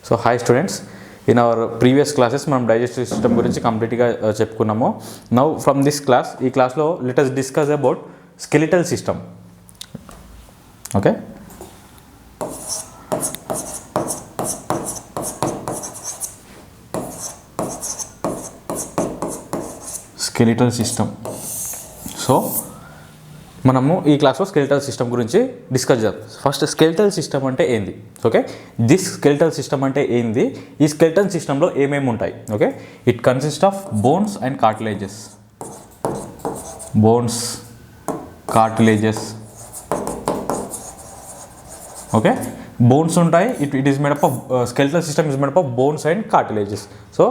So hi students, in our previous classes మనం digestive system గురించి కంప్లీట్గా చెప్పుకున్నాము. Now from this class, ఈ క్లాస్లో let us discuss about skeletal system. Okay? Skeletal system. So మనము ఈ క్లాస్లో స్కెలిటల్ సిస్టమ్ గురించి డిస్కస్ చేద్దాం. ఫస్ట్ స్కెలిటల్ సిస్టమ్ అంటే ఏంది, ఓకే, దిస్ స్కెలిటల్ సిస్టమ్ అంటే ఏంది, ఈ స్కెలిటల్ సిస్టంలో ఏమేమి ఉంటాయి, okay. It consist of bones and cartilages, bones, cartilages, okay. Bones ఉంటాయి, it is made up of skeletal system is made up of bones and cartilages. So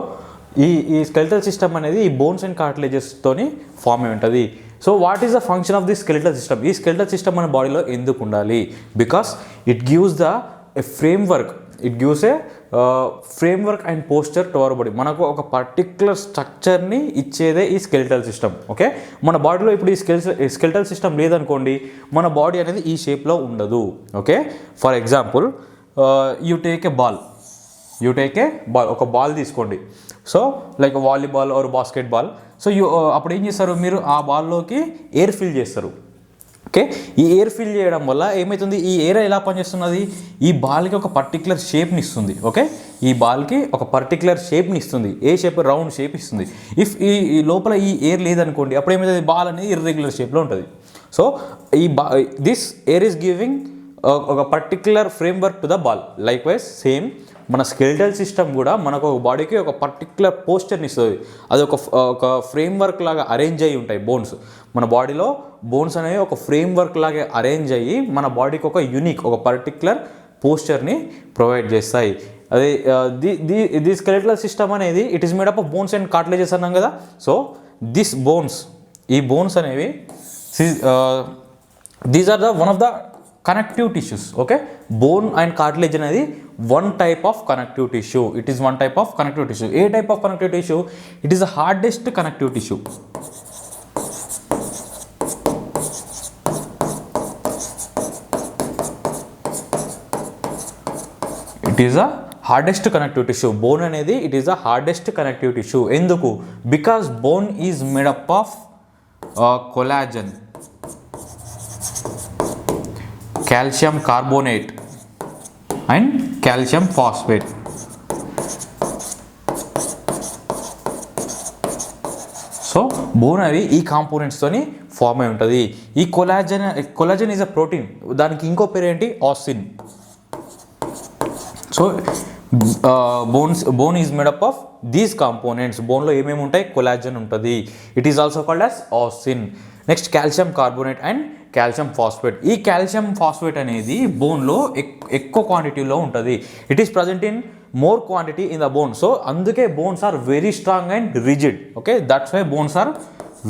ఈ స్కెలిటల్ సిస్టమ్ అనేది ఈ బోన్స్ అండ్ కార్టిలేజెస్తోని ఫామ్ అయి ఉంటుంది. So what is the function of the skeletal system? ఈ స్కెలిటల్ సిస్టమ్ మన బాడీలో ఎందుకు ఉండాలి? Because it gives a framework, it gives a framework and posture to our body. మనకు ఒక పర్టిక్యులర్ స్ట్రక్చర్ని ఇచ్చేదే ఈ స్కెలిటల్ సిస్టమ్, ఓకే. మన బాడీలో ఇప్పుడు ఈ స్కెలిటల్ సిస్టమ్ లేదనుకోండి, మన బాడీ అనేది ఈ షేప్లో ఉండదు, okay. For example you take a ball, ఒక బాల్ తీసుకోండి. So like volleyball or basketball. So అప్పుడు ఏం చేస్తారు, మీరు ఆ బాల్లోకి ఎయిర్ ఫిల్ చేస్తారు, ఓకే. ఈ ఎయిర్ ఫిల్ చేయడం వల్ల ఏమవుతుంది, ఈ ఎయిర్ ఎలా పనిచేస్తున్నది, ఈ బాల్కి ఒక పర్టికులర్ షేప్ని ఇస్తుంది, ఓకే. ఈ బాల్కి ఒక పర్టికులర్ షేప్ని ఇస్తుంది. ఏ షేప్? రౌండ్ షేప్ ఇస్తుంది. ఇఫ్ ఈ లోపల ఈ ఎయిర్ లేదనుకోండి, అప్పుడు ఏమవుతుంది, బాల్ అనేది ఇర్రెగ్యులర్ షేప్లో ఉంటుంది. So this air is giving ఒక particular framework to the ball. Likewise same మన స్కెలిటల్ సిస్టమ్ కూడా మనకు ఒక బాడీకి ఒక పర్టిక్యులర్ పోస్చర్ని ఇస్తుంది. అది ఒక ఫ్రేమ్వర్క్ లాగా అరేంజ్ అయ్యి ఉంటాయి బోన్స్. మన బాడీలో బోన్స్ అనేవి ఒక ఫ్రేమ్వర్క్ లాగా అరేంజ్ అయ్యి మన బాడీకి ఒక యూనిక్, ఒక పర్టిక్యులర్ పోస్చర్ని ప్రొవైడ్ చేస్తాయి. అదే ది స్కెలిటల్ సిస్టమ్ అనేది it is made up of bones and cartilages అన్నాం కదా. సో దిస్ బోన్స్, ఈ బోన్స్ అనేవి these are the one of the connective tissues, okay. Bone and cartilage అనేది one type of connective tissue. It is one type of connective tissue. A type of connective tissue? It is the hardest connective tissue. It is the hardest connective tissue. Bone అనేది it is the hardest connective tissue. ఎందుకు? Because bone is made up of collagen, calcium carbonate and calcium phosphate. So bone అవి ఈ కాంపోనెంట్స్తోని form అయి ఉంటుంది. ఈ collagen is a protein. దానికి ఇంకో పేరు ఏంటి? Ossein. So bone is made up of these components. బోన్లో ఏమేమి ఉంటాయి? కొలాజన్ ఉంటుంది. It is also called as ossein. Next calcium carbonate and calcium phosphate. ఈ కాల్షియం ఫాస్ఫేట్ అనేది బోన్లో ఎక్కువ క్వాంటిటీలో ఉంటుంది. It is present in more quantity in the bone. So అందుకే bones are very strong and rigid, okay. That's why bones are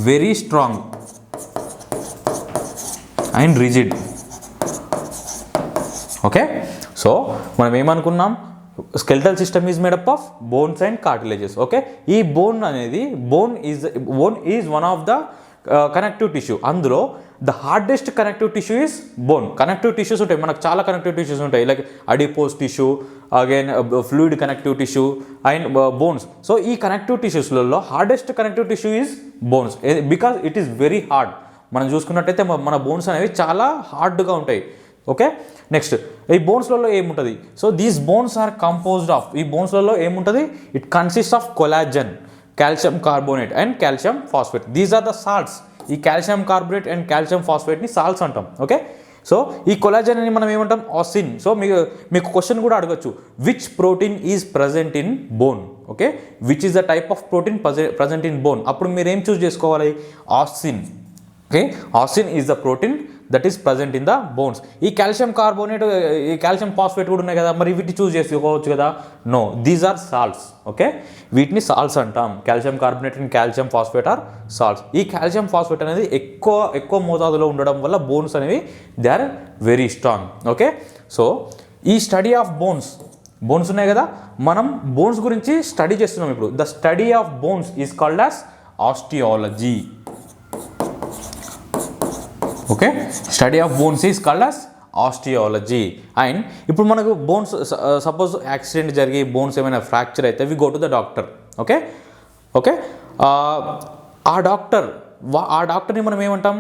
very strong and rigid, okay. So మనం ఏమనుకున్నాం, skeletal system is made up of bones and cartilages, okay. ఈ bone అనేది bone is one of the connective tissue. అందులో the hardest connective tissue is bone. Connective tissues ఉంటాయి, మనకు చాలా connective tissues ఉంటాయి, like adipose tissue, again fluid connective tissue and bones. So ఈ connective టిష్యూస్లలో hardest connective tissue is bones, because it is very hard. మనం చూసుకున్నట్టయితే మన bones అనేవి చాలా హార్డ్గా ఉంటాయి, ఓకే. నెక్స్ట్ ఈ బోన్స్లలో ఏముంటుంది? So these bones are composed of, ఈ బోన్స్లలో ఏముంటుంది? It consist of collagen, calcium carbonate and calcium phosphate. These are the salts. ఈ కాల్షియం కార్బోనేట్ అండ్ కాల్షియం ఫాస్ఫేట్ని సాల్ట్స్ అంటాం, ఓకే. సో ఈ కొలాజన్ అని మనం ఏమంటాం? ఆసిన్. సో మీకు క్వశ్చన్ కూడా అడగచ్చు, which protein is present in bone, okay. Which is the type of protein present in bone? అప్పుడు మీరు ఏం చూస్ చేసుకోవాలి? Ossein, okay. Asin is the protein that is present in the bones. ఈ calcium carbonate, ఈ calcium phosphate కూడా ఉన్నాయి కదా, మరి వీటిని చూస్ చేసుకోవచ్చు కదా? No, these are salts, okay. వీటిని సాల్ట్స్ అంటాం. Calcium carbonate and calcium phosphate are salts. ఈ కాల్షియం ఫాస్ఫేట్ అనేది ఎక్కువ మోతాదులో ఉండడం వల్ల బోన్స్ అనేవి they are very strong, okay. So ఈ స్టడీ ఆఫ్ బోన్స్ ఉన్నాయి కదా, మనం బోన్స్ గురించి స్టడీ చేస్తున్నాం ఇప్పుడు. The study of bones is called as osteology, okay. Study of bones is called as osteology. And ఇప్పుడు మనకు బోన్స్ సపోజ్ యాక్సిడెంట్ జరిగి బోన్స్ ఏమైనా ఫ్రాక్చర్ అయితే we go to the doctor. Okay okay ఆ డాక్టర్ని మనం ఏమంటాం?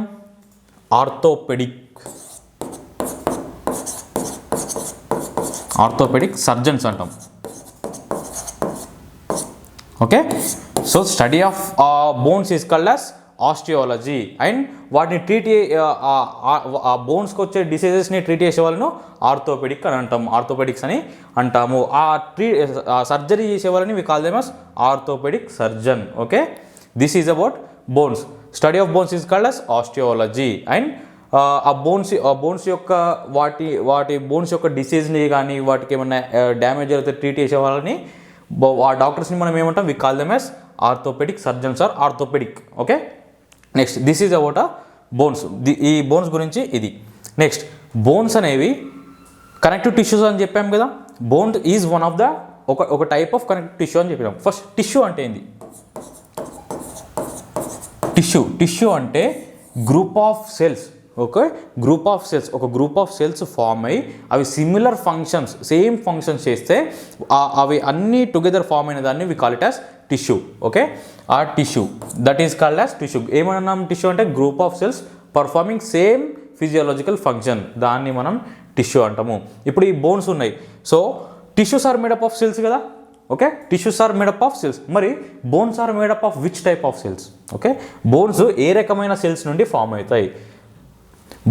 ఆర్థోపెడిక్ సర్జన్స్ అంటాం. Okay, so study of bones is called as osteology. And వాటిని ట్రీట్ ఆ బోన్స్కి వచ్చే డిసీజెస్ని ట్రీట్ చేసే వాళ్ళను ఆర్థోపెడిక్ అని అంటాము, ఆర్థోపెడిక్స్ అని అంటాము. ఆ సర్జరీ చేసే వాళ్ళని we call them as orthopaedic surgeon. Okay, this is about bones. Study of bones is called as osteology. And ఆ బోన్స్ యొక్క వాటి బోన్స్ యొక్క డిసీజ్ని కానీ వాటికి ఏమన్నా డ్యామేజ్ అయితే ట్రీట్ చేసే వాళ్ళని ఆ డాక్టర్స్ని మనం ఏమంటాం? We call them as orthopaedic surgeons or orthopaedic. Okay, next this is about bones. ఈ బోన్స్ గురించి ఇది. నెక్స్ట్ బోన్స్ అనేవి కనెక్టివ్ టిష్యూస్ అని చెప్పాం కదా. Bone is one of the ఒక టైప్ ఆఫ్ కనెక్టివ్ టిష్యూ అని చెప్పినాం. ఫస్ట్ టిష్యూ అంటే ఏంది? టిష్యూ అంటే గ్రూప్ ఆఫ్ సెల్స్. ఓకే, ఒక గ్రూప్ ఆఫ్ సెల్స్ ఫామ్ అయ్యి అవి సిమిలర్ ఫంక్షన్స్, సేమ్ ఫంక్షన్స్ చేస్తే అవి అన్నీ టుగెదర్ ఫామ్ అయిన దాన్ని we call it as tissue. Okay, ఆ tissue that is called as tissue. ఏమన్నాం? టిష్యూ అంటే group of cells performing same physiological function, దాన్ని మనం టిష్యూ అంటాము. ఇప్పుడు ఈ బోన్స్ ఉన్నాయి, so tissues are made up of cells కదా. Okay, tissues are made up of cells. మరి bones are made up of which type of cells? Okay, bones ఏ రకమైన సెల్స్ నుండి ఫామ్ అవుతాయి?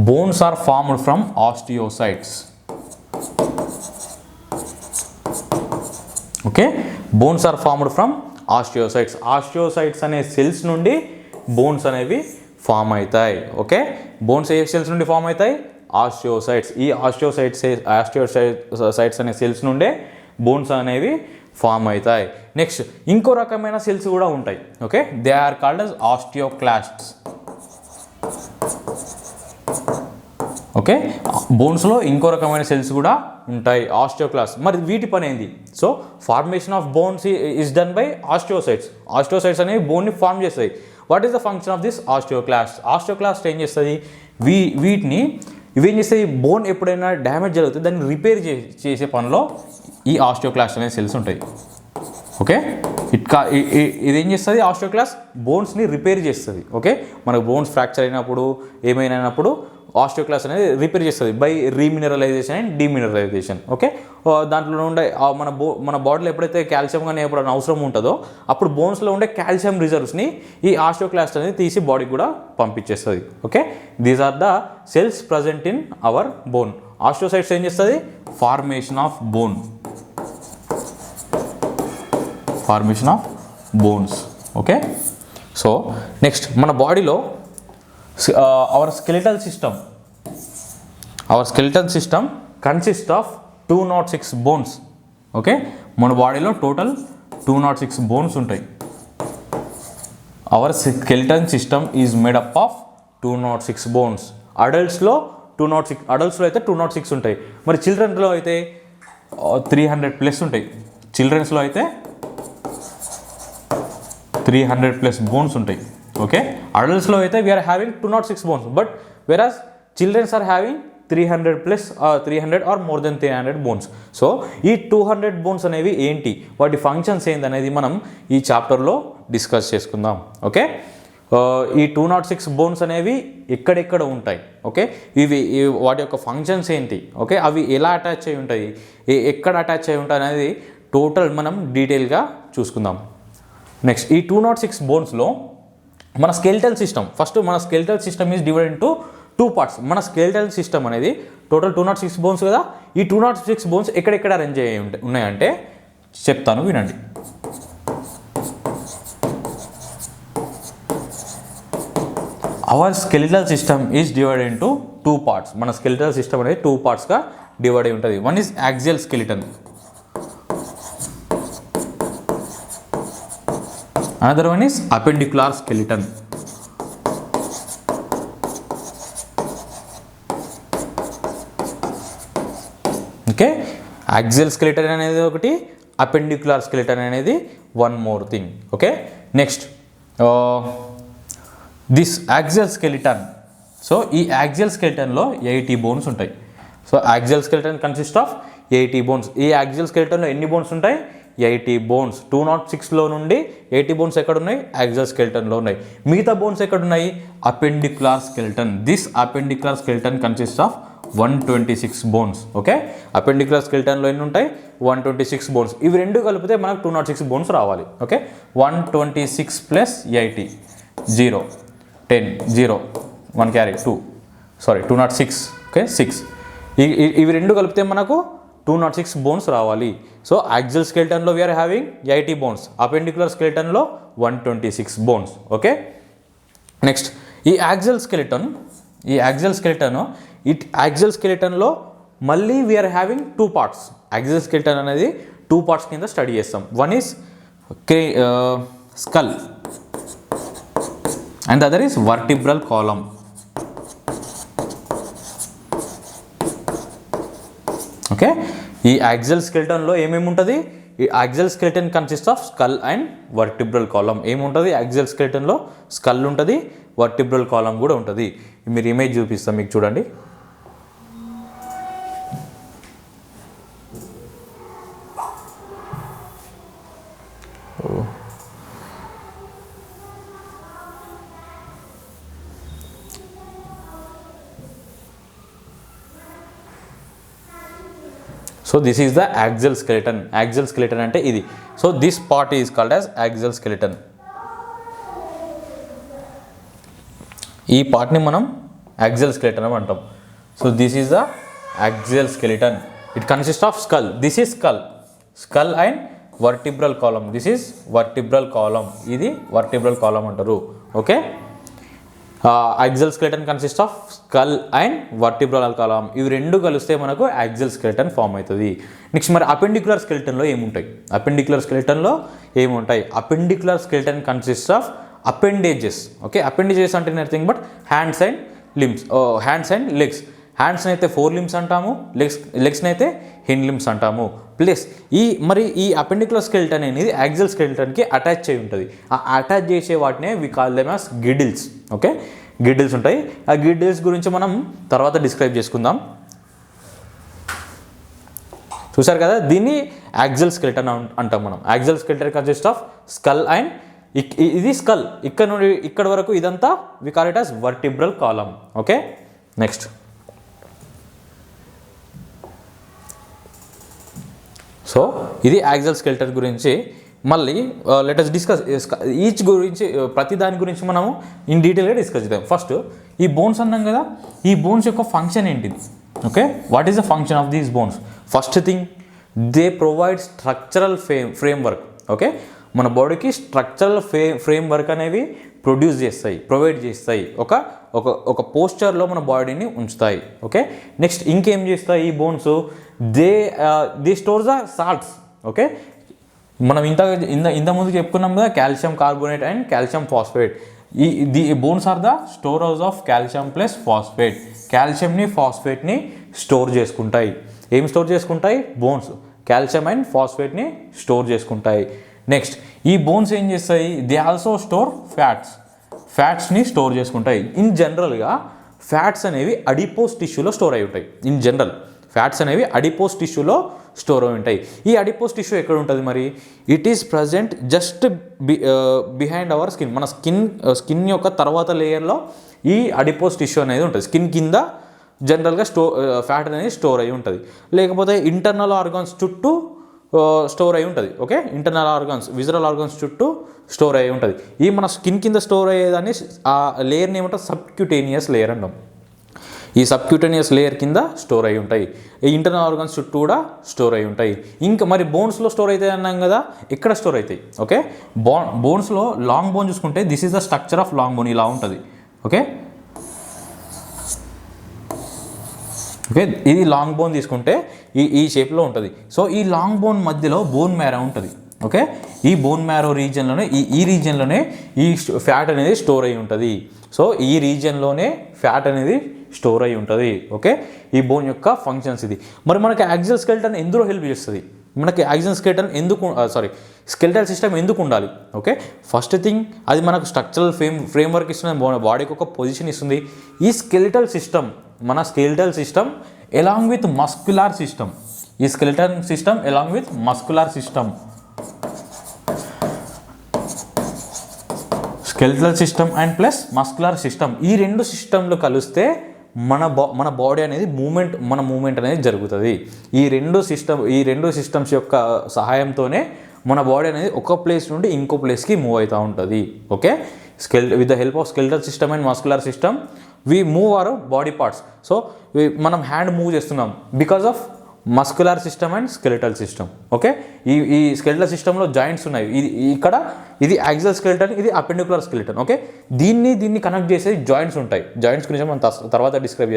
Bones are formed from osteocytes. Okay, bones are formed from osteocytes. Osteocytes అనే cells నుండి bones అనేవి form అవుతాయి. Okay, bones ఏ సెల్స్ నుండి ఫామ్ అవుతాయి? ఆస్టియోసైట్స్. ఈ ఆస్టియోసైట్స్ అనే సెల్స్ నుండే బోన్స్ అనేవి ఫామ్ అవుతాయి. నెక్స్ట్ ఇంకో రకమైన సెల్స్ కూడా ఉంటాయి. Okay, they are called as osteoclasts. Okay, బోన్స్లో ఇంకో రకమైన సెల్స్ కూడా ఉంటాయి, ఆస్టియోక్లాస్ట్. మరి వీటి పని ఏంది? So formation of bones is done by osteocytes. Osteocytes అనేవి బోన్ని ఫార్మ్ చేస్తాయి. What is the function of this osteoclast? Osteoclast ఏం చేస్తుంది? ఇవేం చేస్తాయి? బోన్ ఎప్పుడైనా డ్యామేజ్ జరుగుతుంది దాన్ని రిపేర్ చేసే పనిలో ఈ ఆస్టియోక్లాస్ట్ అనే సెల్స్ ఉంటాయి. ఓకే, ఇదేం చేస్తుంది? ఆస్టియోక్లాస్ట్ బోన్స్ని రిపేర్ చేస్తుంది. ఓకే, మనకు బోన్స్ ఫ్రాక్చర్ అయినప్పుడు ఏమైనా అయినప్పుడు ఆస్టియోక్లాస్ట్ అనేది రిపేర్ చేస్తుంది by remineralisation and demineralisation. Okay, దాంట్లో ఉండే మన బాడీలో ఎప్పుడైతే కాల్షియం కానీ ఎప్పుడైనా అవసరం ఉంటుందో అప్పుడు బోన్స్లో ఉండే కాల్షియం రిజర్వ్స్ని ఈ ఆస్టియోక్లాస్ట్ అనేది తీసి బాడీకి కూడా పంపించేస్తుంది. Okay, these are the cells present in our bone. Osteocytes ఏం చేస్తుంది? Formation of bones. Okay, so next మన బాడీలో our skeletal system consists of 206 bones. Okay, మన బాడీలో టోటల్ 206 బోన్స్ ఉంటాయి. Our skeleton system is made up of 206 bones. అడల్ట్స్లో 206 అయితే 206 ఉంటాయి. మరి చిల్డ్రన్స్లో అయితే 300+ ఉంటాయి. చిల్డ్రన్స్లో అయితే 300+ బోన్స్ ఉంటాయి. ఓకే, అడల్ట్స్లో అయితే we are having 206 bones, but whereas childrens are having 300 or more than 300 bones. So ఈ 200 బోన్స్ అనేవి ఏంటి, వాటి ఫంక్షన్స్ ఏంటి అనేది మనం ఈ చాప్టర్లో డిస్కస్ చేసుకుందాం. ఓకే, ఈ 206 బోన్స్ అనేవి ఎక్కడెక్కడ ఉంటాయి? ఓకే, వాటి యొక్క ఫంక్షన్స్ ఏంటి? ఓకే, అవి ఎలా అటాచ్ అయి ఉంటాయి, ఎక్కడ అటాచ్ అయి ఉంటాయి అనేది టోటల్ మనం డీటెయిల్గా చూసుకుందాం. నెక్స్ట్ ఈ 206 బోన్స్లో మన స్కెలిటల్ సిస్టమ్, ఫస్ట్ మన skeletal system is divided into 2 parts. మన స్కెలిటల్ సిస్టమ్ అనేది టోటల్ 206 బోన్స్ కదా. ఈ 206 బోన్స్ ఎక్కడెక్కడ అరేంజ్ అయ్యి ఉన్నాయంటే చెప్తాను, వినండి. Our skeletal system is divided into 2 parts. మన స్కెలిటల్ సిస్టమ్ అనేది 2 పార్ట్స్గా డివైడ్ అయి ఉంటుంది. One is axial skeleton, another one is appendicular skeleton. Okay, axial skeleton అనేది ఒకటి, అపెండిక్యులర్ స్కెలిటన్ అనేది one more thing. Okay, next this axial skeleton. So ఈ axial స్కెలిటన్లో 80 బోన్స్ ఉంటాయి. So axial skeleton consist of 80 bones. ఈ axial స్కెలిటన్లో ఎన్ని bones ఉంటాయి? 80 బోన్స్. 206లో నుండి 80 బోన్స్ ఎక్కడ ఉన్నాయి? యాక్సియల్ స్కెలిటన్లో ఉన్నాయి. మిగతా బోన్స్ ఎక్కడ ఉన్నాయి? Appendicular skeleton. This appendicular skeleton consist of 126 bones. Okay, appendicular స్కెలిటన్లో ఎన్ని ఉంటాయి? 126 బోన్స్. ఇవి రెండు కలిపితే మనకు 206 బోన్స్ రావాలి. Okay, 126 plus 80, 0, 10, 0, 1 carry 2, 206. ఓకే, 6. ఇవి రెండు కలిపితే మనకు 206 బోన్స్ రావాలి. సో యాక్సియల్ స్కెలిటన్లో వీఆర్ హ్యావింగ్ 80 బోన్స్, అపెండిక్యులర్ స్కెలిటన్లో 126 బోన్స్. ఓకే, నెక్స్ట్ ఈ యాక్సియల్ స్కెలిటన్లో మళ్ళీ we are having 2 parts. Axial skeleton అనేది 2 పార్ట్స్ కింద స్టడీ చేస్తాం. One is skull and the other is vertebral column. Okay, ఈ యాక్సియల్ స్కెలిటన్లో ఏమేమి ఉంటుంది? ఈ axial skeleton consist of skull and vertebral column. ఏముంటుంది యాక్సియల్ స్కెలిటన్లో? స్కల్ ఉంటుంది, వర్టిబ్రల్ కాలమ్ కూడా ఉంటుంది. మీరు ఇమేజ్ చూపిస్తాం మీకు, చూడండి. So this is the axial skeleton. Axial skeleton అంటే ఇది. So this part is called as axial skeleton. ఈ పార్ట్ని మనం యాక్సియల్ స్కెలిటన్ అని అంటాం. So this is the axial skeleton. It consist of skull. This is skull and vertebral column. This is vertebral column. ఇది vertebral column అంటారు. Okay, axial skeleton consist of skull and vertebral column. ఇవి రెండు కలిస్తే మనకు axial skeleton form అవుతుంది. Next మరి appendicular స్కెలిటన్లో ఏముంటాయి? Appendicular skeleton consist of appendages. Okay, appendages అంటే nothing but hands and legs. హ్యాండ్స్ని అయితే 4 limbs అంటాము, లెగ్స్ని అయితే హిండ్ లిమ్స్ అంటాము. ప్లస్ ఈ అపెండిక్యులర్ స్కెలిటన్ అనేది యాక్సియల్ స్కెలిటన్కి అటాచ్ అయి ఉంటుంది. ఆ అటాచ్ చేసే వాటినే we call them as girdles. Okay, girdles ఉంటాయి. ఆ గిడిల్స్ గురించి మనం తర్వాత డిస్క్రైబ్ చేసుకుందాం. చూసారు కదా, దీన్ని యాక్సియల్ స్కెలిటన్ అంటాం మనం. Axial skeleton consist of skull and ఇది స్కల్. ఇక్కడ నుండి ఇక్కడ వరకు ఇదంతా we call it as vertebral column. Okay, next so ఇది యాక్సియల్ స్కెలిటన్ గురించి. మళ్ళీ లెట్ us డిస్కస్ ఈచ్ గురించి, ప్రతి దాని గురించి మనము ఇన్ డీటెయిల్గా డిస్కస్ చేద్దాం. ఫస్ట్ ఈ బోన్స్ అన్నాం కదా, ఈ బోన్స్ యొక్క ఫంక్షన్ ఏంటిది? Okay, what is the function of these bones? First thing, they provide structural framework. Okay, మన బాడీకి స్ట్రక్చరల్ ఫ్రేమ్వర్క్ అనేవి ప్రొవైడ్ చేస్తాయి. ఒక పోస్చర్లో మన బాడీని ఉంచుతాయి. ఓకే, నెక్స్ట్ ఇంకేం చేస్తాయి ఈ bones? They store the salts. Okay, మనం ఇంత ముందు చెప్పుకున్నాం కదా, calcium carbonate and calcium phosphate. The bones are the store house of calcium plus phosphate. కాల్షియంని ఫాస్ఫేట్ని స్టోర్ చేసుకుంటాయి. ఏం స్టోర్ చేసుకుంటాయి? బోన్స్ కాల్షియం అండ్ ఫాస్ఫేట్ని స్టోర్ చేసుకుంటాయి. నెక్స్ట్ ఈ బోన్స్ ఏం చేస్తాయి? దే ఆల్సో స్టోర్ ఫ్యాట్స్ని స్టోర్ చేసుకుంటాయి. ఇన్ జనరల్గా ఫ్యాట్స్ అనేవి అడిపోస్ టిష్యూలో స్టోర్ అయి ఉంటాయి. ఇన్ జనరల్ ఫ్యాట్స్ అనేవి అడిపోస్ టిష్యూలో స్టోర్ అయి ఉంటాయి. ఈ అడిపోస్ టిష్యూ ఎక్కడ ఉంటుంది మరి? It is present just behind our skin. మన స్కిన్ యొక్క తర్వాత లేయర్లో ఈ అడిపోస్ టిష్యూ అనేది ఉంటుంది. స్కిన్ కింద జనరల్గా ఫ్యాట్ అనేది స్టోర్ అయి ఉంటుంది. లేకపోతే ఇంటర్నల్ ఆర్గాన్స్ చుట్టూ స్టోర్ అయి ఉంటుంది. Okay, internal organs, visceral organs చుట్టూ స్టోర్ అయి ఉంటుంది. ఈ మన స్కిన్ కింద స్టోర్ అయ్యేదాన్ని ఆ లేయర్ని ఏమంటారు? సబ్క్యూటేనియస్ లేయర్ అంటాం. ఈ సబ్క్యూటేనియస్ లేయర్ కింద స్టోర్ అయి ఉంటాయి. ఈ ఇంటర్నల్ ఆర్గాన్స్ చుట్టూ కూడా స్టోర్ అయి ఉంటాయి. ఇంకా మరి బోన్స్లో స్టోర్ అవుతాయి అన్నాం కదా, ఎక్కడ స్టోర్ అవుతాయి? ఓకే, బోన్స్లో లాంగ్ బోన్ చూసుకుంటే this is the structure of long bone. ఇలా ఉంటుంది. ఓకే, ఇది లాంగ్ బోన్ తీసుకుంటే ఈ షేప్లో ఉంటుంది. సో ఈ లాంగ్ బోన్ మధ్యలో బోన్ మ్యారో ఉంటుంది. ఓకే, ఈ బోన్ మ్యారో రీజియన్లోనే ఈ రీజియన్లోనే ఈ ఫ్యాట్ అనేది స్టోర్ అయి ఉంటుంది. సో ఈ రీజియన్లోనే ఫ్యాట్ అనేది స్టోర్ అయి ఉంటుంది. ఓకే, ఈ బోన్ యొక్క ఫంక్షన్స్ ఇది. మరి మనకి యాక్సియల్ స్కెలిటన్ ఎందులో హెల్ప్ చేస్తుంది? మనకి యాక్సియల్ స్కెలిటన్ స్కెలిటల్ సిస్టమ్ ఎందుకు ఉండాలి? ఓకే, ఫస్ట్ థింగ్, అది మనకు స్ట్రక్చరల్ ఫ్రేమ్వర్క్ ఇస్తుంది, బాడీకి ఒక పొజిషన్ ఇస్తుంది. ఈ స్కెలిటల్ సిస్టమ్, మన skeletal system along with muscular system. ఈ skeleton system along with muscular system. Skeletal system and plus muscular system, ఈ రెండు సిస్టమ్లు కలిస్తే మన బాడీ అనేది మూమెంట్ అనేది జరుగుతుంది. ఈ రెండు సిస్టమ్స్ యొక్క సహాయంతోనే మన బాడీ అనేది ఒక ప్లేస్ నుండి ఇంకో ప్లేస్కి మూవ్ అవుతూ ఉంటుంది. Okay, with the help of skeletal system and muscular system we move our body parts. So మనం హ్యాండ్ మూవ్ చేస్తున్నాం because of muscular system and skeletal system. Okay, ఈ స్కెలిటల్ సిస్టంలో జాయింట్స్ ఉన్నాయి. ఇక్కడ ఇది యాక్సియల్ స్కెలిటన్, ఇది అపెండికులర్ స్కెలిటన్. ఓకే, దీన్ని connect చేసేది జాయింట్స్ ఉంటాయి. జాయింట్స్ గురించి మనం తర్వాత డిస్కస్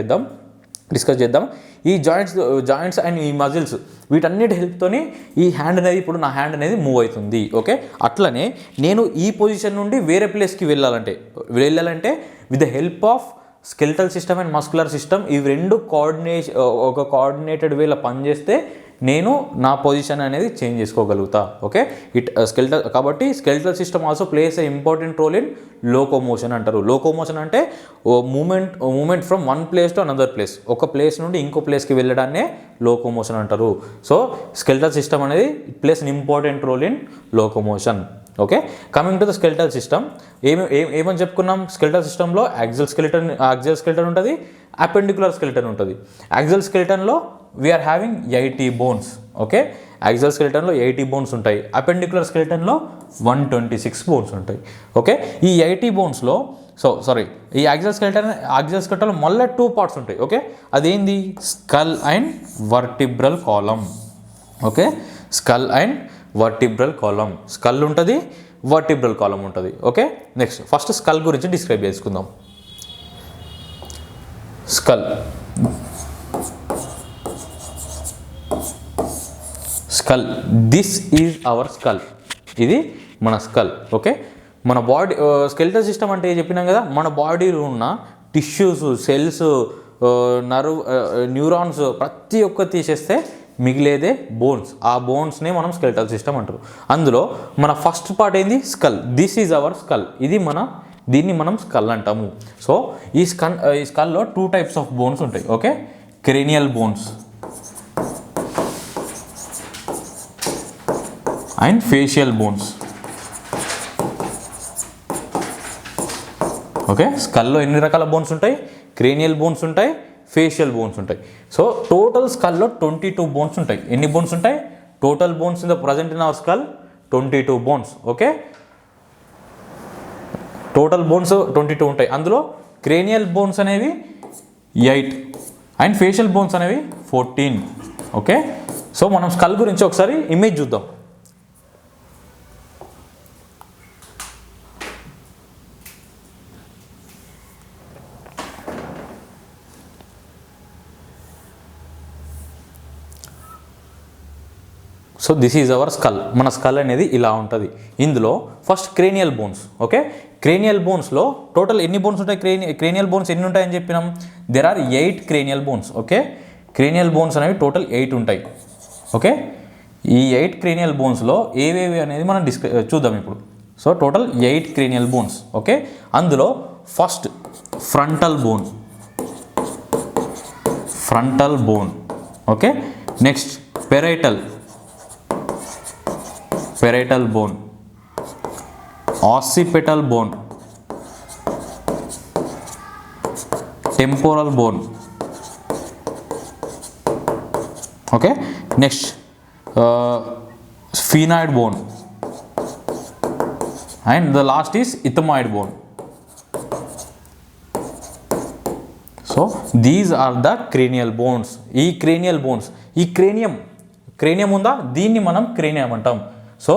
చేద్దాం. ఈ జాయింట్స్ అండ్ ఈ మజిల్స్ వీటన్నిటి హెల్ప్తోని ఈ హ్యాండ్ అనేది, ఇప్పుడు నా హ్యాండ్ అనేది మూవ్ అవుతుంది. ఓకే, అట్లనే నేను ఈ పొజిషన్ నుండి వేరే ప్లేస్కి వెళ్ళాలంటే with the help of skeletal system and muscular system, ఇవి రెండు ఒక కోఆర్డినేటెడ్ వేలో పనిచేస్తే నేను నా పొజిషన్ అనేది చేంజ్ చేసుకోగలుగుతా. ఓకే, కాబట్టి skeletal system also plays a important role in locomotion అంటారు. లోకోమోషన్ అంటే movement from one place to another place, ఒక ప్లేస్ నుండి ఇంకో ప్లేస్కి వెళ్ళడాన్నే లోకోమోషన్ అంటారు. సో స్కెలిటల్ సిస్టమ్ అనేది plays an important role in locomotion. Okay, coming to the skeletal system, ఏమని చెప్పుకున్నాం? స్కెలిటల్ సిస్టంలో యాక్సియల్ స్కెలిటన్ ఉంటుంది, అపెండికులర్ స్కెలిటన్ ఉంటుంది. యాక్సియల్ స్కెలిటన్లో we are having 80 bones. Okay, axial స్కెలిటన్లో 80 బోన్స్ ఉంటాయి, అపెండికులర్ స్కెలిటన్లో 126 బోన్స్ ఉంటాయి. ఓకే, ఈ 80 బోన్స్లో ఈ యాక్సియల్ స్కెలిటన్లో మళ్ళీ 2 పార్ట్స్ ఉంటాయి. ఓకే, అదేంది? Skull and vertebral column. Okay, skull and vertebral column. Skull ఉంటుంది, వర్టిబ్రల్ కాలమ్ ఉంటుంది. ఓకే, నెక్స్ట్ ఫస్ట్ స్కల్ గురించి డిస్క్రైబ్ చేసుకుందాం. Skull this is our skull. ఇది మన స్కల్. ఓకే, మన బాడీ స్కెలిటల్ సిస్టమ్ అంటే చెప్పినాం కదా, మన బాడీలో ఉన్న టిష్యూస్, సెల్స్, న్యూరాన్స్ ప్రతి ఒక్కటి తీసేస్తే మిగిలేదే బోన్స్. ఆ బోన్స్నే మనం స్కెలిటల్ సిస్టమ్ అంటారు. అందులో మన ఫస్ట్ పార్ట్ ఏంది? Skull. This is our skull. దీన్ని మనం స్కల్ అంటాము. సో ఈ స్కల్లో 2 టైప్స్ ఆఫ్ బోన్స్ ఉంటాయి. Okay, cranial bones and facial bones. Okay, స్కల్లో ఎన్ని రకాల బోన్స్ ఉంటాయి? క్రేనియల్ బోన్స్ ఉంటాయి, ఫేషియల్ బోన్స్ ఉంటాయి. సో టోటల్ స్కల్లో 22 బోన్స్ ఉంటాయి. ఎన్ని బోన్స్ ఉంటాయి? Total bones present in our skull 22 bones. Okay, total bones 22 ఉంటాయి. అందులో క్రేనియల్ బోన్స్ అనేవి 8 అండ్ ఫేషియల్ బోన్స్ అనేవి 14. ఓకే, సో మనం స్కల్ గురించి ఒకసారి ఇమేజ్ చూద్దాం. So this is our skull. మన స్కల్ అనేది ఇలా ఉంటుంది. ఇందులో first cranial bones. Okay, cranial బోన్స్లో టోటల్ ఎన్ని బోన్స్ ఉంటాయి? క్రేనియల్ బోన్స్ ఎన్ని ఉంటాయని చెప్పినాం? There are 8 cranial bones. Okay, cranial bones అనేవి టోటల్ 8 ఉంటాయి. ఓకే, ఈ 8 క్రేనియల్ బోన్స్లో ఏవేవి అనేది మనం చూద్దాం ఇప్పుడు. So total 8 cranial bones. Okay, అందులో first frontal bone. Okay, next parietal bone, occipital bone, temporal bone. Okay, next sphenoid bone, and the last is ethmoid bone. So these are the cranial bones. ఈ cranial bones, ఈ cranium ఉందా, దీన్ని మనం cranium అంటాం. So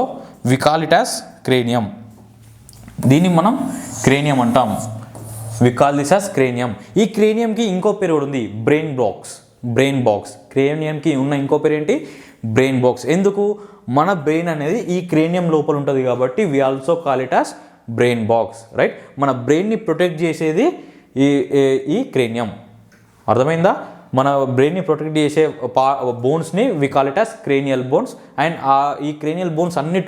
we call it as cranium. దీన్ని మనం cranium అంటాం. We call this as cranium. ఈ క్రేనియంకి ఇంకో పేరు కూడా ఉంది, బ్రెయిన్ బాక్స్. క్రేనియంకి ఉన్న ఇంకో పేరు ఏంటి? Brain box. ఎందుకు? మన బ్రెయిన్ అనేది ఈ క్రేనియం లోపల ఉంటుంది కాబట్టి we also call it as brain box. Right, మన బ్రెయిన్ని ప్రొటెక్ట్ చేసేది ఈ క్రేనియం. అర్థమైందా? మన బ్రెయిన్ని ప్రొటెక్ట్ చేసే బోన్స్ని we call it as cranial bones. And ఈ క్రేనియల్ బోన్స్ అన్ని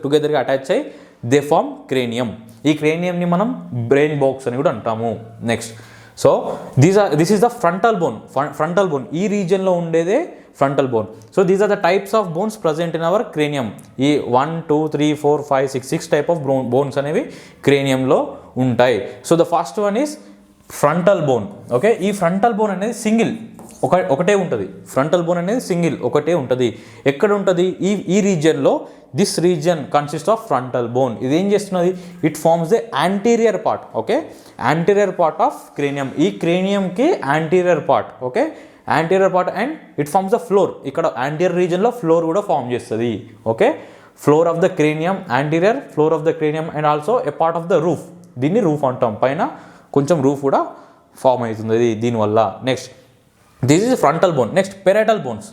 టుగెదర్గా అటాచ్ అయ్యి దే ఫార్మ్ క్రేనియం. ఈ క్రేనియంని మనం బ్రెయిన్ బాక్స్ అని కూడా అంటాము. Next, so this is the frontal bone ఈ రీజియన్లో ఉండేదే frontal bone. So these are the types of bones present in our cranium. ఈ 1 2 3 4 5 6 టైప్ ఆఫ్ బోన్స్ అనేవి క్రేనియంలో ఉంటాయి. So the first one is frontal bone. Okay, ఈ frontal bone అనేది single ఒకటే ఉంటుంది. ఫ్రంటల్ బోన్ అనేది సింగిల్ ఒకటే ఉంటుంది. ఎక్కడ ఉంటుంది? ఈ రీజియన్లో. This region consist of frontal bone. ఇది ఏం చేస్తున్నది? It forms the anterior part. Okay, anterior part of cranium. ఈ క్రేనియంకి anterior part. Okay, anterior part and it forms the floor. ఇక్కడ యాంటీరియర్ రీజియన్లో ఫ్లోర్ కూడా ఫార్మ్ చేస్తుంది. Okay, floor of the cranium, anterior floor of the cranium and also a part of the roof. దీన్ని roof అంటాం. పైన కొంచెం roof కూడా form అవుతుంది దీనివల్ల. Next this is frontal bone. Next parietal bones.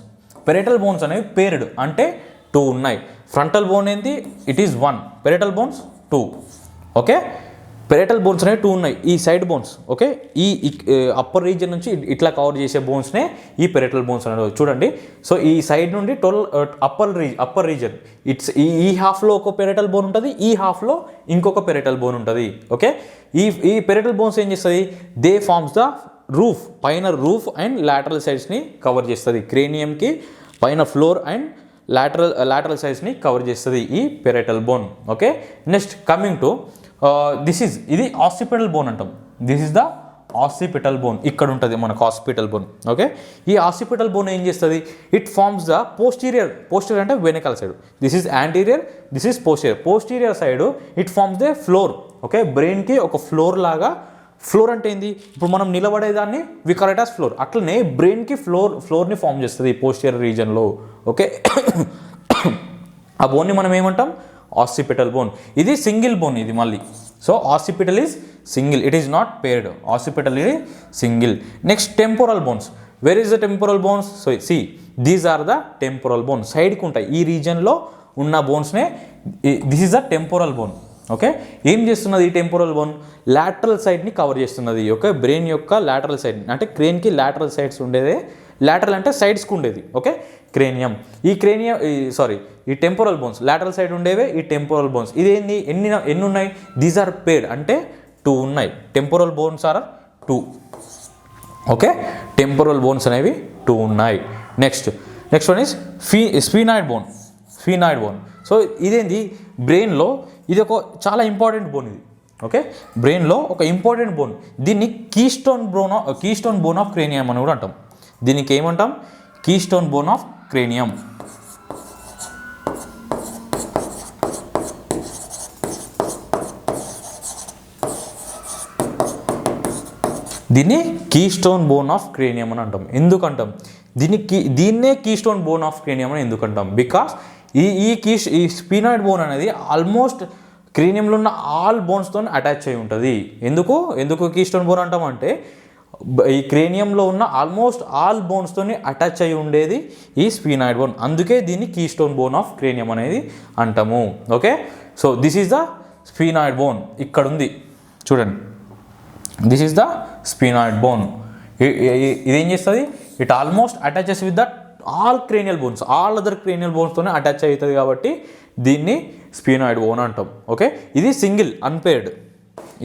Parietal bones అనేవి paired అంటే 2 ఉన్నాయి. ఫ్రంటల్ బోన్ ఏంటి? It is 1. Parietal bones 2. Okay, parietal bones అనేవి 2 ఉన్నాయి. ఈ సైడ్ బోన్స్. ఓకే, ఈ అప్పర్ రీజియన్ నుంచి ఇట్లా కవర్ చేసే బోన్స్నే ఈ పెరేటల్ బోన్స్ అనేవి. చూడండి, సో ఈ సైడ్ నుండి అప్పర్ రీజియన్ ఈ హాఫ్లో ఒక పెరేటల్ బోన్ ఉంటుంది, ఈ హాఫ్లో ఇంకొక పెరేటల్ బోన్ ఉంటుంది. ఓకే, ఈ పెరేటల్ బోన్స్ ఏం చేస్తుంది? They forms the roof. పైన రూఫ్ అండ్ లాటరల్ సైడ్స్ని కవర్ చేస్తుంది. క్రేనియంకి పైన ఫ్లోర్ అండ్ లాటరల్ సైడ్స్ని కవర్ చేస్తుంది ఈ parietal bone. Okay, next coming to ఇది ఆసిపిటల్ బోన్ అంటాం. This is the occipital bone. ఇక్కడ ఉంటుంది మనకు ఆసిపిటల్ బోన్. ఓకే, ఈ ఆసిపిటల్ బోన్ ఏం చేస్తుంది? ఇట్ ఫార్మ్స్ ద పోస్టీరియర్ అంటే వెనకాల side. This is anterior, this is posterior side. It forms the floor. Okay, బ్రెయిన్కి ఒక ఫ్లోర్ లాగా. ఫ్లోర్ అంటే ఏంది? ఇప్పుడు మనం నిలబడేదాన్ని వి కాల్ ఇట్ యాస్ ఫ్లోర్. అట్లనే బ్రెయిన్కి ఫ్లోర్ని ఫామ్ చేస్తుంది పోస్టీరియర్ రీజియన్లో. ఓకే, ఆ బోన్ని మనం ఏమంటాం? ఆసిపిటల్ బోన్. ఇది సింగిల్ బోన్ ఇది మళ్ళీ. So ఆసిపిటల్ is single, it is not paired. ఆసిపిటల్ ఇది single. Next temporal bones. Where is the temporal bones? So see these are the temporal bone. సైడ్కి ఉంటాయి. ఈ రీజియన్లో ఉన్న బోన్స్నే this is the temporal bone. Okay, ఏం చేస్తున్నది ఈ టెంపోరల్ బోన్? లాటరల్ సైడ్ని కవర్ చేస్తున్నది. ఓకే, బ్రెయిన్ యొక్క లాటరల్ సైడ్ అంటే క్రేన్కి లాటరల్ సైడ్స్ ఉండేదే. లాటరల్ అంటే సైడ్స్కి ఉండేది. Okay, cranium. ఈ టెంపోరల్ బోన్స్ లాటరల్ సైడ్ ఉండేవే ఈ టెంపోరల్ బోన్స్. ఇదేంది? ఎన్ని ఉన్నాయి? దీస్ ఆర్ పేర్డ్ అంటే 2 ఉన్నాయి. Temporal bones are 2. Okay, temporal bones అనేవి 2 ఉన్నాయి. Next one is sphenoid bone. So ఇదేంది? బ్రెయిన్లో ఇది ఒక చాలా ఇంపార్టెంట్ బోన్ ఇది. ఓకే, బ్రెయిన్లో ఒక ఇంపార్టెంట్ బోన్. దీన్ని కీస్టోన్ బోన్ ఆఫ్ క్రేనియం అని కూడా అంటాం. దీనికి ఏమంటాం? Keystone bone of cranium. దీన్ని కీస్టోన్ బోన్ ఆఫ్ క్రేనియం అని అంటాం. ఎందుకంటాం దీన్నే కీస్టోన్ బోన్ ఆఫ్ క్రేనియం అని ఎందుకంటాం? బికాస్ ఈ స్ఫీనాయిడ్ బోన్ అనేది ఆల్మోస్ట్ క్రేనియంలో ఉన్న ఆల్ బోన్స్తో అటాచ్ అయి ఉంటుంది. ఎందుకు కీస్టోన్ బోన్ అంటామంటే ఈ క్రేనియంలో ఉన్న ఆల్మోస్ట్ ఆల్ బోన్స్తో అటాచ్ అయి ఉండేది ఈ స్ఫీనాయిడ్ బోన్. అందుకే దీన్ని కీస్టోన్ బోన్ ఆఫ్ క్రేనియం అనేది అంటాము. Okay, so this is the sphenoid bone. ఇక్కడ ఉంది చూడండి. This is the sphenoid bone. ఇదేం చేస్తుంది? It almost attaches with the all cranial bones. All other cranial బోన్స్తోనే అటాచ్ అవుతుంది కాబట్టి దీన్ని స్ఫీనాయిడ్ బోన్ అంటాం. ఓకే, ఇది సింగిల్ అన్పేర్డ్.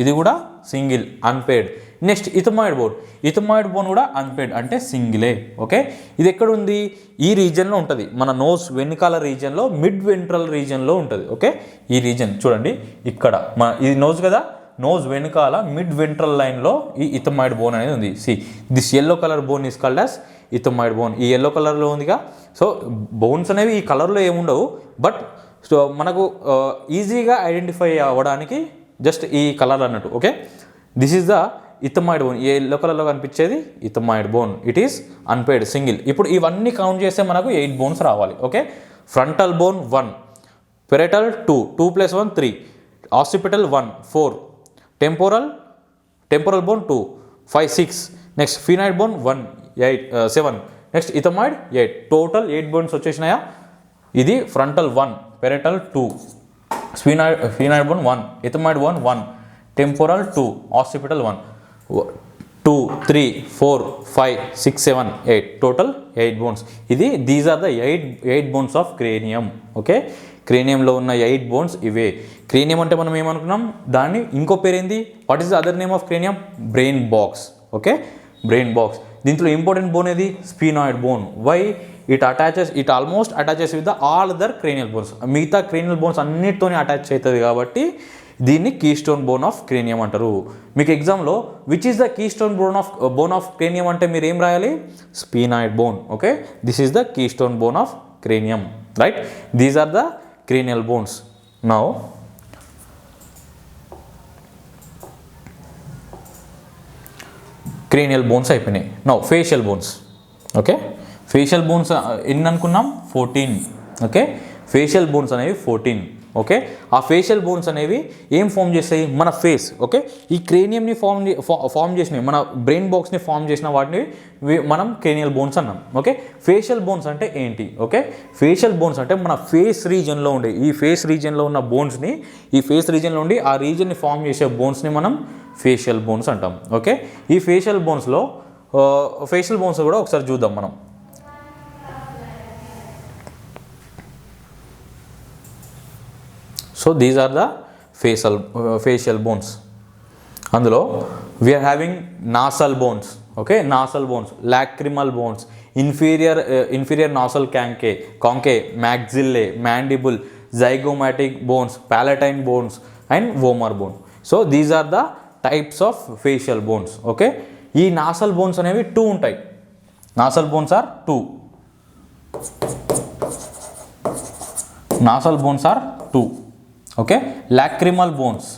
ఇది కూడా single unpaired. Next ethmoid bone కూడా అన్పేర్డ్ అంటే సింగిలే. ఓకే, ఇది ఎక్కడ ఉంది? ఈ రీజియన్లో ఉంటుంది. మన నోస్ వెనకాల రీజియన్లో మిడ్ వెంట్రల్ రీజియన్లో ఉంటుంది. ఓకే, ఈ రీజియన్ చూడండి. ఇక్కడ ఇది నోస్ కదా, నోస్ వెనకాల మిడ్ వెంట్రల్ లైన్లో ఈ ఇథమాయిడ్ బోన్ అనేది ఉంది. This yellow colour bone is called as ethmoid bone. ఈ ఎల్లో కలర్లో ఉందిగా. సో బోన్స్ అనేవి ఈ కలర్లో ఏముండవు, బట్ సో మనకు ఈజీగా ఐడెంటిఫై అవ్వడానికి జస్ట్ ఈ కలర్ అన్నట్టు. Okay, this is the ethmoid bone. ఈ ఎల్లో కలర్లో కనిపించేది ethmoid bone. It is unpaired single. ఇప్పుడు ఇవన్నీ కౌంట్ చేస్తే మనకు 8 బోన్స్ రావాలి. Okay, frontal bone 1, parietal 2, 2 + 1 3, occipital 1 4, temporal bone 2 5 6, next sphenoid bone 1 8 7, next ethmoid 8. Total 8 bones వచ్చేసినాయా? ఇది frontal 1, parietal 2, sphenoid bone 1, ethmoid bone 1, temporal 2, occipital 1 2 3 4 5 6 7 8, total 8 bones. These are the 8 bones of cranium. Okay, క్రేనియంలో ఉన్న 8 bones ఇవే. Cranium అంటే మనం ఏమనుకున్నాం? దాన్ని ఇంకో పేరు ఏంది? What is the other name of cranium? Brain box. Okay, brain box. దీంట్లో ఇంపార్టెంట్ బోన్ ఏది? Sphenoid bone. Why? It almost attaches with the all other cranial bones. మిగతా క్రేనియల్ బోన్స్ అన్నిటితోనే అటాచ్ అవుతుంది కాబట్టి దీన్ని కీస్టోన్ బోన్ ఆఫ్ క్రేనియం అంటారు. మీకు ఎగ్జామ్లో which is the keystone bone of cranium అంటే మీరు ఏం రాయాలి? Sphenoid bone. Okay, this is the keystone bone of cranium, right? These are the cranial bones. Now cranial bones అయిపోయినాయి. Now facial bones. Okay, facial bones ఎన్ని అనుకున్నాం? 14. Okay, facial bones అనేవి 14. Okay, ఆ facial bones అనేవి ఏం form చేస్తాయి? మన face. Okay, ఈ క్రేనియంని ఫామ్ చేసినవి, మన బ్రెయిన్ బాక్స్ని ఫామ్ చేసిన వాటిని మనం క్రేనియల్ బోన్స్ అన్నాం. ఓకే, ఫేషియల్ బోన్స్ అంటే ఏంటి? ఓకే, ఫేషియల్ బోన్స్ అంటే మన ఫేస్ రీజన్లో ఉండే, ఈ ఫేస్ రీజన్లో ఉన్న బోన్స్ని, ఈ ఫేస్ రీజన్లో ఉండి ఆ రీజన్ని ఫామ్ చేసే బోన్స్ని మనం ఫేషియల్ బోన్స్ అంటాం. ఓకే, ఈ ఫేషియల్ బోన్స్లో ఫేషియల్ బోన్స్ కూడా ఒకసారి చూద్దాం మనం. So these are the facial bones. అందులో we are having nasal bones. Okay, nasal bones, lacrimal bones, inferior nasal conchae, maxillae, mandible, zygomatic bones, palatine bones and vomer bone. So these are the types of facial bones. Okay, ఈ nasal bones అనేవి 2 ఉంటాయి. Nasal bones are 2. Nasal bones are 2. Okay, lacrimal bones,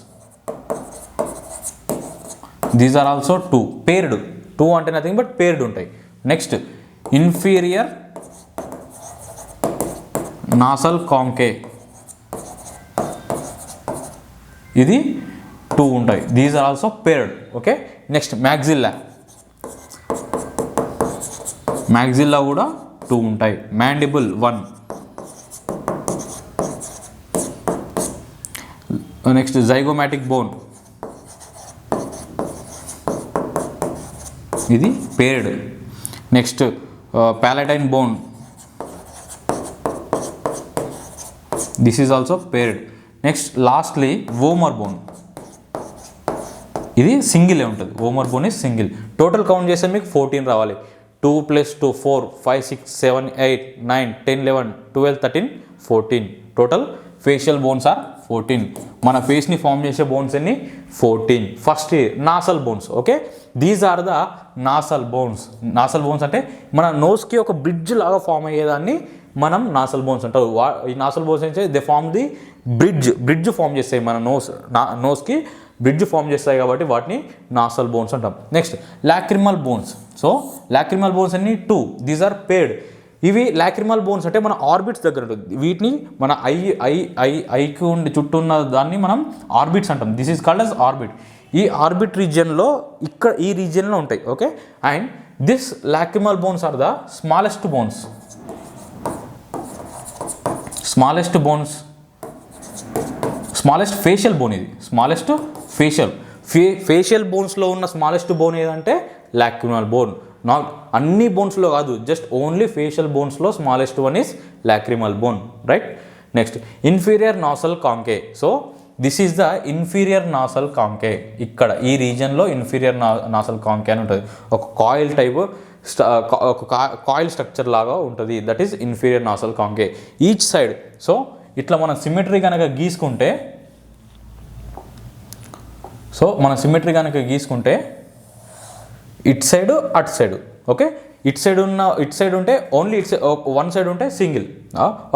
these are also 2. Paired, 2 అంటే nothing but paired ఉంటాయి. Next inferior nasal conchae, ఇది 2 ఉంటాయి. These are also paired. Okay, next maxilla కూడా 2 ఉంటాయి. Mandible 1. Next zygomatic bone, ఇది paired. Next palatine bone, this is also paired. Next lastly vomer bone, ఇది సింగిలే ఉంటుంది. Vomer bone is single. Total count చేస్తే మీకు 14 రావాలి. 2 + 2 4 5 6 7 8 9 10 11 12 13 14. Total facial bones are 14. మన ఫేస్ని ఫామ్ చేసే బోన్స్ ఎన్ని? 14. First nasal bones. Okay, these are the nasal bones. Nasal bones అంటే మన నోస్కి ఒక బ్రిడ్జ్ లాగా ఫామ్ అయ్యేదాన్ని మనం నాసల్ బోన్స్ అంటారు. ఈ నాసల్ బోన్స్ అంటే they form the bridge form చేస్తాయి. మన నోస్కి బ్రిడ్జ్ ఫామ్ చేస్తాయి కాబట్టి వాటిని నాసల్ బోన్స్ అంటాం. Next lacrimal bones. So lacrimal bones అన్ని 2. These are paired. ఇవి లాక్రిమల్ బోన్స్ అంటే మన ఆర్బిట్స్ దగ్గర ఉంటుంది. వీటిని మన ఐకి ఉండి చుట్టూ ఉన్న దాన్ని మనం ఆర్బిట్స్ అంటాం. This is called as orbit. ఈ ఆర్బిట్ రీజియన్లో ఇక్కడ ఈ రీజియన్లో ఉంటాయి. Okay, and this lacrimal bones are the smallest bones. Smallest facial bone ఇది. స్మాలెస్ట్ ఫేషియల్ బోన్స్లో ఉన్న స్మాలెస్ట్ బోన్ ఏదంటే లాక్రిమల్ బోన్. నాట్ అన్ని బోన్స్లో కాదు, జస్ట్ ఓన్లీ ఫేషియల్ బోన్స్లో smallest one is lacrimal bone, right? Next inferior nasal conchae. So this is the inferior nasal conchae. ఇక్కడ ఈ రీజన్లో ఇన్ఫీరియర్ నాసల్ కాంకే అని ఉంటుంది. ఒక కాయిల్ టైప్ కాయిల్ స్ట్రక్చర్ లాగా ఉంటుంది. That is inferior nasal కాంకే each side. So ఇట్లా మనం సిమెట్రీ కనుక గీసుకుంటే ఇట్ సైడ్ అటు సైడ్. ఓకే, ఇట్ సైడ్ ఉంటే ఓన్లీ వన్ సైడ్ ఉంటే సింగిల్,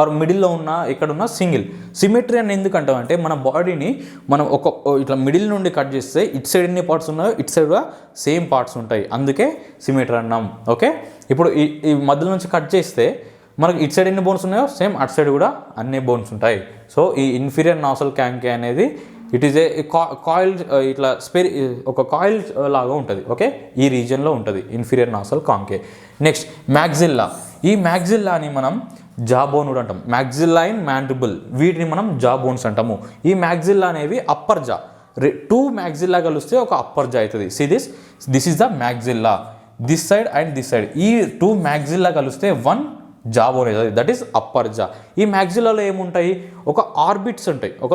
ఆర్ మిడిల్లో ఉన్న ఇక్కడ ఉన్న సింగిల్. సిమెట్రీ అని ఎందుకంటామంటే మన బాడీని మనం ఇట్లా మిడిల్ నుండి కట్ చేస్తే ఇట్ సైడ్ ఎన్ని పార్ట్స్ ఉన్నాయో ఇట్ సైడ్ సేమ్ పార్ట్స్ ఉంటాయి, అందుకే సిమెట్రీ అన్నాం. ఓకే, ఇప్పుడు ఈ మధ్యలో నుంచి కట్ చేస్తే మనకి ఇట్ సైడ్ ఎన్ని బోన్స్ ఉన్నాయో సేమ్ అటు సైడ్ కూడా అన్ని బోన్స్ ఉంటాయి. సో ఈ ఇన్ఫీరియర్ నాసల్ కాంకే అనేది ఇట్ ఈజ్ ఏ కాయిల్, ఇట్లా ఒక కాయిల్ లాగా ఉంటుంది. ఓకే, ఈ రీజియన్లో ఉంటుంది ఇన్ఫీరియర్ నాసల్ కాంకే. Next maxilla. ఈ మ్యాగ్జిల్లాని మనం జా బోన్ కూడా అంటాం. మ్యాగ్జిల్లా అండ్ మ్యాండిబుల్, వీటిని మనం జా బోన్స్ అంటాము. ఈ మ్యాగ్జిల్లా అనేవి అప్పర్ జా. 2 మ్యాగ్జిల్లా కలిస్తే ఒక అప్పర్ జా అవుతుంది. This is the maxilla. This side and this side, ఈ 2 మ్యాగ్జిల్లా కలిస్తే 1 జా బోన్ అవుతుంది. దట్ ఈస్ అప్పర్ జా. ఈ మ్యాగ్జిల్లాలో ఏముంటాయి? ఒక ఆర్బిట్స్ ఉంటాయి, ఒక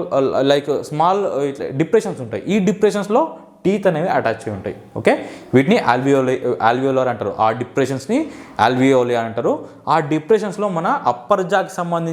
లైక్ స్మాల్ ఇట్లా డిప్రెషన్స్ ఉంటాయి. ఈ డిప్రెషన్స్లో టీత్ అనేవి అటాచ్ అయి ఉంటాయి. ఓకే, వీటిని ఆల్వియోలర్ అంటారు. ఆ డిప్రెషన్స్ని ఆల్వియోలి అంటారు. ఆ డిప్రెషన్స్లో మన అప్పర్ జాకి సంబంధించి